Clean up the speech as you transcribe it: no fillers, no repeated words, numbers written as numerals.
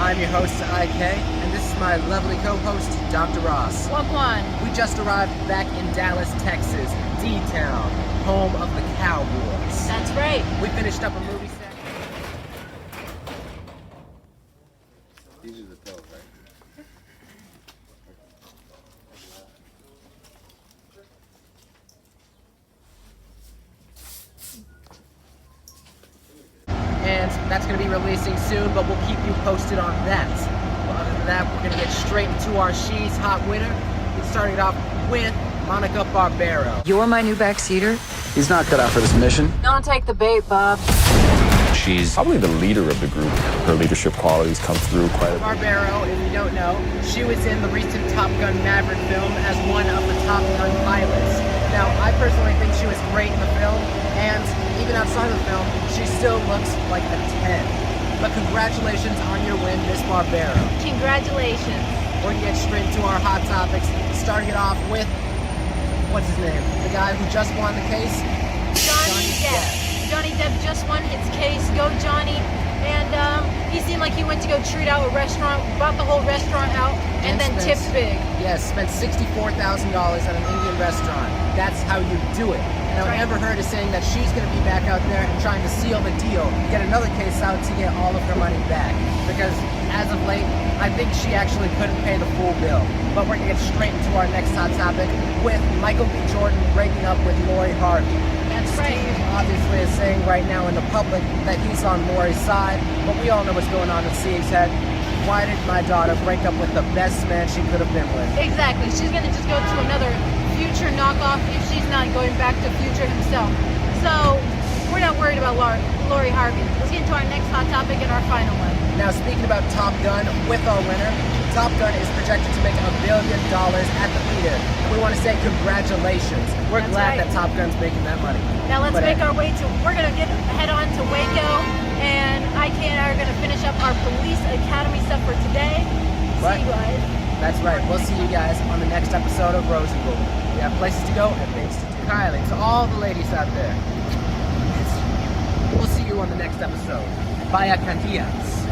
I'm your host, IK, and this is my lovely co-host, Dr. Ross. One. We just arrived back in Dallas, Texas, D-Town, home of the Cowboys. That's right. We finished up a movie set. These are the pills, right? And that's going to be releasing soon, but we'll keep you posted on that. Well, other than that, we're going to get straight into our She's Hot Winner. We're starting off with Monica Barbero. You're my new backseater? He's not cut out for this mission. Don't take the bait, Bob. She's probably the leader of the group. Her leadership qualities come through quite a bit. Barbero, if you don't know, she was in the recent Top Gun Maverick film as one of the Top Gun pilots. Now, I personally think she was great in the film, and even outside of the film, she still looks like a 10. But congratulations on your win, Miss Barbero. Congratulations. We're gonna get straight into our hot topics, starting it off with, what's his name? The guy who just won the case? Johnny Depp. Johnny Depp just won his case. Go Johnny. And he seemed like he went to go treat out a restaurant, bought the whole restaurant out, and then tipped big. Yes, spent $64,000 at an Indian restaurant. That's how you do it. And Right. Amber Heard is saying that she's going to be back out there and trying to seal the deal, get another case out to get all of her money back. Because as of late, I think she actually couldn't pay the full bill. But we're going to get straight into our next hot topic with Michael B. Jordan breaking up with Lori Harvey. That's right. Steve obviously is saying right now in the public that he's on Lori's side, but we all know what's going on in Steve's head. Why did my daughter break up with the best man she could have been with? Exactly. She's going to just go to another Future knockoff if she's not going back to Future himself. So we're not worried about Lori Harvey. Let's get into our next hot topic and our final one. Now, speaking about Top Gun with our winner, Top Gun is projected to make $1 billion at the theater. And we want to say congratulations. We're That's glad right. that Top Gun's making that money. Now let's But, make our way to, we're going to head on to Waco, and IK and I are going to finish up our police academy stuff for today. Right. See you guys. That's right. We'll see you guys on the next episode of Rose and Gold. We have places to go and things to do. Kylie, to all the ladies out there, we'll see you on the next episode. Vaya Cantillas.